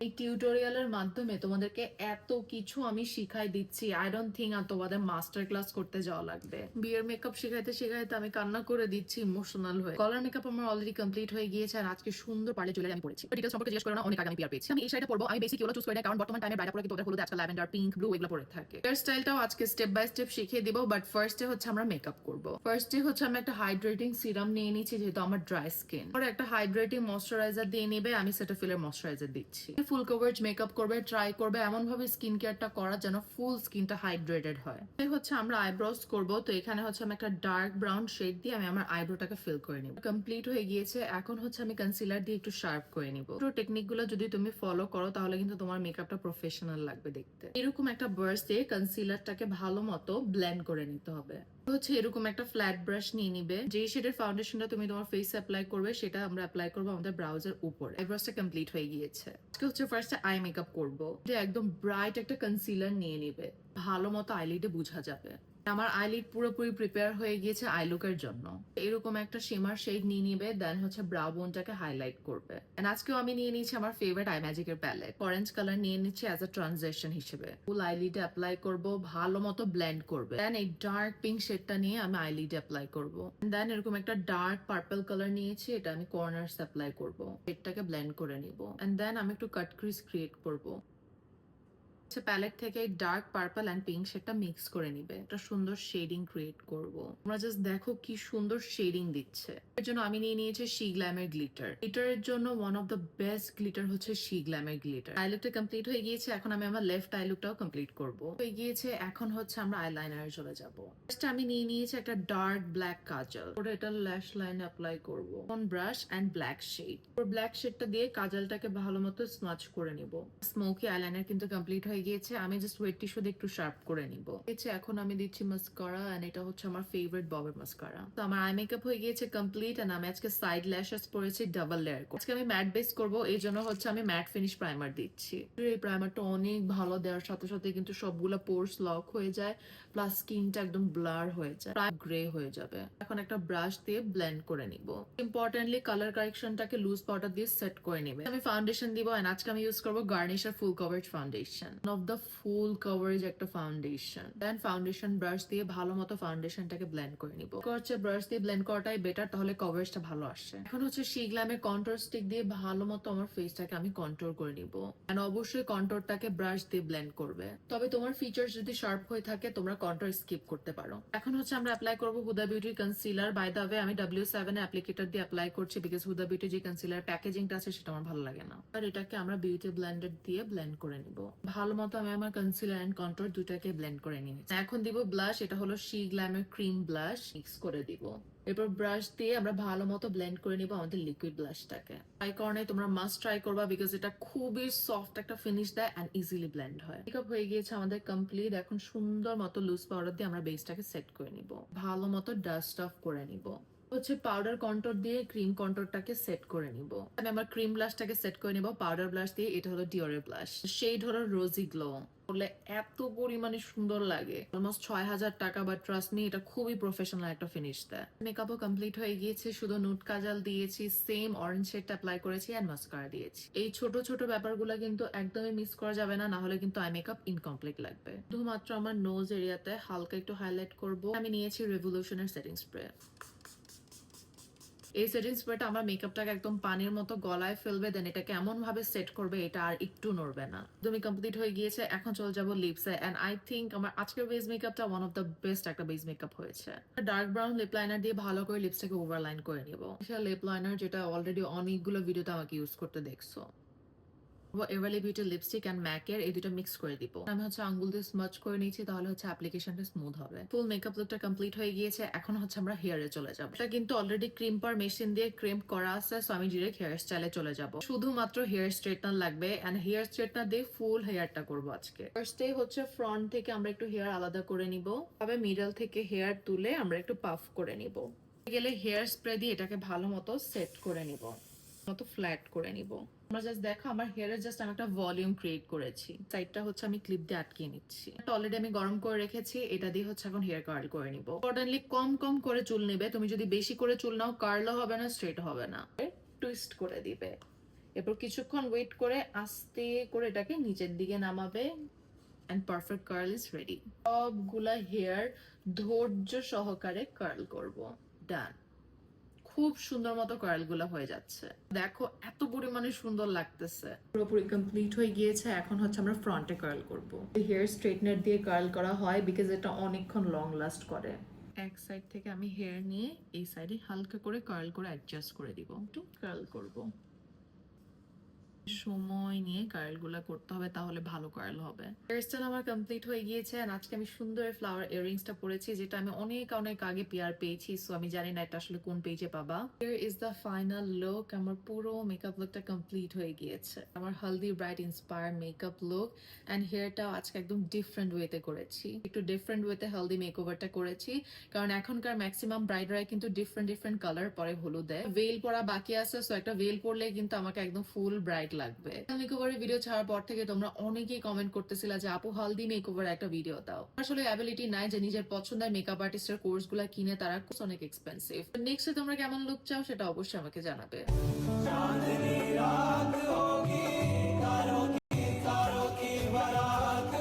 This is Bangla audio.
এই টিউটোরিয়ালের মাধ্যমে তোমাদেরকে এত কিছু আমি শিখাই দিচ্ছি, আই ডোন্ট থিঙ্ক আর তোমাদের মাস্টার ক্লাস করতে যাওয়া লাগবে। বিয়ের মেকআপ শিখাইতে শিখাইতে আমি কান্না করে দিচ্ছি ইমোশনাল হয়ে। কলার মেকআপ আমার অলরেডি কমপ্লিট হয়ে গিয়েছে আর আজকে সুন্দর পার্লে জুয়েলারি আমি পরেছি। ডিটেইলস সম্পর্কে জিজ্ঞেস করো না, অনেক আগে আমি পিয়ার পেয়েছি। আমি এই শাড়িটা পরবো, আমি বেসিক ইয়েলো চুজ করি না কারণ বর্তমান টাইমে ব্রাইডাল পরে কিন্তু ওদের হলুদ আজকাল ল্যাভেন্ডার, পিঙ্ক, ব্লু এগুলো পরে থাকে। হেয়ার স্টাইলটাও আজকে স্টেপ বাই স্টেপ শিখিয়ে দিব, বাট ফার্স্টে হচ্ছে আমরা মেকআপ করব। ফার্স্টে হচ্ছে আমি একটা হাইড্রেটিং সিরাম নিয়ে নিচ্ছি যেহেতু আমার ড্রাই স্কিন। পরে একটা হাইড্রেটিং ময়শ্চারাইজার দিয়ে নেবে, আমি সেটাফিলের ময়শ্চারাইজার দিচ্ছি। ফুল কভারেজ মেকআপ করবে, ট্রাই করবে এমন ভাবে স্কিন কেয়ারটা করা যেন ফুল স্কিনটা হাইড্রেটেড হয়। এই হচ্ছে আমরা আইব্রোজ করব, তো এখানে হচ্ছে আমি একটা ডার্ক ব্রাউন শেড দিয়ে আমি আমার আইব্রোটাকে ফিল করে নিব। কমপ্লিট হয়ে গিয়েছে, এখন হচ্ছে আমি কনসিলার দিয়ে একটু শার্প করে নিব। পুরো টেকনিক গুলো যদি তুমি ফলো করো তাহলে কিন্তু তোমার মেকআপটা প্রফেশনাল লাগবে দেখতে। এরকম একটা ব্রাশ দিয়ে কনসিলারটাকে ভালো মতো ব্লেন্ড করে নিতে হবে। হচ্ছে এরকম একটা ফ্ল্যাট ব্রাশ নিয়ে নিবে, যে শেডের ফাউন্ডেশনটা তুমি তোমার ফেসে অ্যাপ্লাই করবে সেটা আমরা অ্যাপ্লাই করবো আমাদের ব্রাউজের উপরে। এই ব্রাশটা কমপ্লিট হয়ে গিয়েছে। আজকে হচ্ছে ফার্স্টে আই মেকআপ করবো, যে একদম ব্রাইট একটা কনসিলার নিয়ে নিবে, ভালো মতো আইলিডে বোঝা যাবে। আমার আইলিড পুরোপুরি প্রিপেয়ার হয়ে গিয়েছে আই লুকের জন্য। এরকম একটা শিমার শেড নিয়ে নিবে, দেন হচ্ছে ব্রাউ বোনটাকে হাইলাইট করবে। এন্ড আজকেও আমি নিয়ে নিয়েছি আমার ফেভারিট আই ম্যাজিকের প্যালেট, অরেঞ্জ কালার নিয়ে নিচ্ছি অ্যাজ আ ট্রানজিশন হিসেবে। ফুল আইলিডে অ্যাপ্লাই করব, ভালো মতো ব্লেন্ড করবে। দেন এই ডার্ক পিঙ্ক শেডটা নিয়ে আমি আইলিডে অ্যাপ্লাই করব। দেন এরকম একটা ডার্ক পার্পল কালার নিয়েছি, এটা আমি কর্নার্স অ্যাপ্লাই করব। শেডটাকে ব্লেন্ড করে নিব। এন্ড দেন আমি একটু কাট ক্রিজ ক্রিয়েট করব। প্যালেট থেকে ডার্ক পার্পল এন্ড পিঙ্ক সেটা মিক্স করে নিবে, একটা সুন্দর শেডিং ক্রিয়েট করব। তোমরা জাস্ট দেখো কি সুন্দর শেডিং দিচ্ছে। এর জন্য আমি নিয়ে নিয়েছি শি গ্ল্যামের গ্লিটার। গ্লিটারের জন্য one of the best glitter হচ্ছে শি গ্ল্যামের গ্লিটার। আই লুকটা কমপ্লিট হয়ে গিয়েছে, এখন আমি আমার লেফট আই লুকটাও কমপ্লিট করব। হয়ে গিয়েছে, এখন হচ্ছে আমরা আইলাইনারে চলে যাব। ফার্স্ট আমি নিয়ে নিয়েছি একটা ডার্ক ব্ল্যাক কাজল, ওটা এটা ল্যাশ লাইনে অ্যাপ্লাই করব। On brush and black shade, black শেডটা দিয়ে কাজলটাকে ভালো মতো স্মাচ করে নিব। স্মোকি আইলাইনার কিন্তু কমপ্লিট হয়ে গিয়েছে, আমি জাস্ট ওয়েট টিস্যু দিয়ে একটু শার্প করে নিব। এখন আমি দিচ্ছি মাস্কারা, এন্ড এটা হচ্ছে আমার ফেভারিট ববের মাস্কারা। তো আমার আই মেকআপ হয়ে গিয়েছে কমপ্লিট, এন্ড আমি আজকে সাইড ল্যাশেস পরেছি ডাবল লেয়ার। আজকে আমি ম্যাট বেস করব, এই জন্য হচ্ছে আমি ম্যাট ফিনিশ প্রাইমার দিচ্ছি। এই প্রাইমারটা অনেক ভালো, দেওয়ার সাথে সাথে কিন্তু সবগুলো পোর্স লক হয়ে যায়, প্লাস স্কিনটা একদম ব্লার হয়ে যায়, প্রায় গ্রে হয়ে যাবে। এখন একটা ব্রাশ দিয়ে ব্লেন্ড করে নিব। ইম্পর্টেন্টলি কালার কারেকশনটাকে লুজ পাউডার দিয়ে সেট করে নিবে। আমি ফাউন্ডেশন দিব, এন্ড আজকে আমি ইউজ করবো গার্নিশার full coverage foundation, of the full coverage একটা ফাউন্ডেশন। দেন ফাউন্ডেশন ব্রাশ দিয়ে ভালো মতো ফাউন্ডেশনটাকে ব্লেন্ড করে নিব। হচ্ছে ব্রাশ দিয়ে ব্লেন্ড করাটাই বেটার, তাহলে কভারেজটা ভালো আসে। এখন হচ্ছে শি গ্ল্যামের কন্ট্রোর স্টিক দিয়ে ভালো মতো আমার ফেসটাকে আমি কন্ট্রোল করে নিব। এন্ড অবশ্যই কন্ট্রোরটাকে ব্রাশ দিয়ে ব্লেন্ড করবে, তবে তোমার ফিচার্স যদি শার্প হয়ে থাকে তোমরা কন্ট্রোর স্কিপ করতে পারো। এখন হচ্ছে আমরা অ্যাপ্লাই করবো হুদা বিউটির কনসিলার। বাই দ্য ওয়ে আমি W7 অ্যাপ্লিকেটর দিয়ে অ্যাপ্লাই করছি, বিকজ হুদা বিউটি যে কনসিলার প্যাকেজিংটা আছে সেটা আমার ভালো লাগে না। আর এটাকে আমরা বিউটি ব্লেন্ডার দিয়ে ব্লেন্ড করে নিব। ভালো মতো আমি আমার কনসিলার এন্ড কন্ট্রোর দুটাকে ব্লেন্ড করে নিয়েছি। এখন দিব ব্লাশ, এটা হলো শি গ্ল্যামের ক্রিম ব্লাশ, মিক্স করে দিব। এরপর ব্রাশ দিয়ে আমরা ভালো মতো ব্লেন্ড করে নিব আমাদের লিকুইড ব্লাশটাকে। ট্রাই করনে তোমরা মাস্ট ট্রাই করবা, বিকজ এটা খুবই সফট একটা ফিনিশ দেয় এন্ড ইজিলি ব্লেন্ড হয়। মেকআপ হয়ে গিয়েছে আমাদের কমপ্লিট, এখন সুন্দর মতো লুজ পাউডার দিয়ে আমরা বেসটাকে সেট করে নিব, ভালো মতো ডাস্ট অফ করে নিব। হচ্ছে পাউডার কন্ট্রোর দিয়ে ক্রিম কন্ট্রোরটাকে সেট করে নিব। আমি আমার ক্রিম ব্লাশটাকে সেট করে নিব পাউডার ব্লাশ দিয়ে, এটা হলো ডিওরের ব্লাশ, শেড হলো রোজি গ্লো। বলে এত পরিমাণে সুন্দর লাগে, অলমোস্ট 6000 টাকা, বাট ট্রাস্ট মি এটা খুবই প্রফেশনাল একটা ফিনিশ দেয়। মেকআপও কমপ্লিট হয়ে গিয়েছে, শুধু নুট কাজল দিয়েছি, সেম অরেঞ্জ শেডটা অ্যাপ্লাই করেছি এন্ড মাস্কারা দিয়েছি। এই ছোট ছোট ব্যাপারগুলো কিন্তু একদমই মিস করা যাবে না, হলে কিন্তু আই মেকআপ ইনকমপ্লিট লাগবে। শুধুমাত্র আমার নোজ এরিয়াতে হালকা একটু হাইলাইট করব। আমি নিয়েছি রেভলিউশনের সেটিং স্প্রে। এই সেটিং স্প্রেটা আমার মেকআপটাকে একদম পানির মতো গলায় ফেলবে, দেন এটাকে এমন ভাবে সেট করবে এটা আর একটু নড়বে না। তুমি কমপ্লিট হয়ে গিয়েছে, এখন চলে যাবো লিপসে। এন্ড আই থিঙ্ক আমার আজকের বেস মেকআপটা ওয়ান অফ দ্য বেস্ট একটা বেস মেকআপ হয়েছে। ডার্ক ব্রাউন লিপ লাইনার দিয়ে ভালো করে লিপসটাকে ওভারলাইন করে নিব। লিপ লাইনার যেটা অলরেডি অনেকগুলো ভিডিওতে আমাকে ইউজ করতে দেখছো। এভারলি বিউটি লিপস্টিক এন্ড ম্যাকের এই দুটো মিক্স করে দিব। আমি হচ্ছে আঙ্গুল দিয়ে স্মাচ করে নিয়েছি, তাহলে হচ্ছে অ্যাপ্লিকেশনটা স্মুথ হবে। ফুল মেকআপ লুকটা কমপ্লিট হয়ে গিয়েছে, এখন হচ্ছে আমরা হেয়ারে চলে যাব। এটা কিন্তু অলরেডি ক্রিম্পার মেশিন দিয়ে ক্রিম করা আছে, সো আমি ডিরেক্ট হেয়ার স্টাইলে চলে যাব। শুধুমাত্র হেয়ার স্ট্রেটনার লাগবে, এন্ড হেয়ার স্ট্রেটনার দিয়ে ফুল হেয়ারটা করব আজকে। ফার্স্টে হচ্ছে ফ্রন্ট থেকে আমরা একটু হেয়ার আলাদা করে নিব, তবে মিডল থেকে হেয়ার তুলে আমরা একটু পাফ করে নিব। গেলে হেয়ার স্প্রে দিয়ে এটাকে ভালো মতো সেট করে নিব, মতো ফ্ল্যাট করে নিব। আমরা জাস্ট দেখো আমার হেয়ারে জাস্ট আমি একটা ভলিউম ক্রিয়েট করেছি। সাইডটা হচ্ছে আমি ক্লিপ দিয়ে আটকিয়ে নিচ্ছি। অলরেডি আমি গরম করে রেখেছি, এটা দিয়ে হচ্ছে এখন হেয়ার কার্ল করে নিব। ইম্পর্টেন্টলি কম কম করে চুল নেবে, তুমি যদি বেশি করে চুল নাও কার্লও হবে না, স্ট্রেট হবে না, টুইস্ট করে দিবে। এরপর কিছুক্ষণ ওয়েট করে আস্তে করে এটাকে নিচের দিকে নামাবে and perfect curl is ready. সবগুলা হেয়ার ধৈর্য সহকারে কার্ল করব। ডান। খুব সুন্দর মতো কার্ল গুলা হয়ে যাচ্ছে, দেখো এত পরিমাণে সুন্দর লাগতেছে। পুরোপুরি কমপ্লিট হয়ে গিয়েছে। এখন হচ্ছে আমরা ফ্রন্টে কার্ল করব। হেয়ার স্ট্রেটনার দিয়ে কার্ল করা হয় বিকজ এটা অনেকক্ষণ লং লাস্ট করে। এক সাইড থেকে আমি হেয়ার নিয়ে এই সাইডে হালকা করে কার্ল করে অ্যাডজাস্ট করে দিব, একটু কার্ল করব। সময় নিয়ে কার্ল গুলা করতে হবে, তাহলে ভালো কার্ল হবে। হেয়ারস্টাইল আমার কমপ্লিট হয়ে গিয়েছে। আর আজকে আমি সুন্দর ফ্লাওয়ার ইয়াররিংসটা পরেছি, যেটা আমি অনেক অনেক আগে পিয়ার পেয়েছি, সো আমি জানি না এটা আসলে কোন পেজে পাবা। Here is the final look. আমার পুরো মেকআপ লুকটা কমপ্লিট হয়ে গিয়েছে। আমার haldi bright inspire makeup look and হেয়ারটাও আজকে একদম ডিফারেন্ট ওয়েতে করেছি। একটু ডিফারেন্ট ওয়েতে হেলদি মেকওভারটা করেছি, কারণ এখনকার ম্যাক্সিমাম ব্রাইডরাই কিন্তু ডিফারেন্ট ডিফারেন্ট কালার পরে হলুদ দেয়। ভেল পরা বাকি আছে, সো একটা ভেল পরলে কিন্তু আমাকে একদম ফুল ব্রাইট লাগবে। মেকওভারের ভিডিও ছাড়ার পর থেকে তোমরা অনেকেই কমেন্ট করতেছিলা যে আপু হলদি মেকওভার একটা ভিডিও দাও। আসলে অ্যাবিলিটি নাই যে নিজের পছন্দের মেকআপ আর্টিস্টের কোর্স গুলা কিনে, তারা অনেক এক্সপেন্সিভ। নেক্সটে তোমরা কেমন লুক চাও সেটা অবশ্যই আমাকে জানাবে।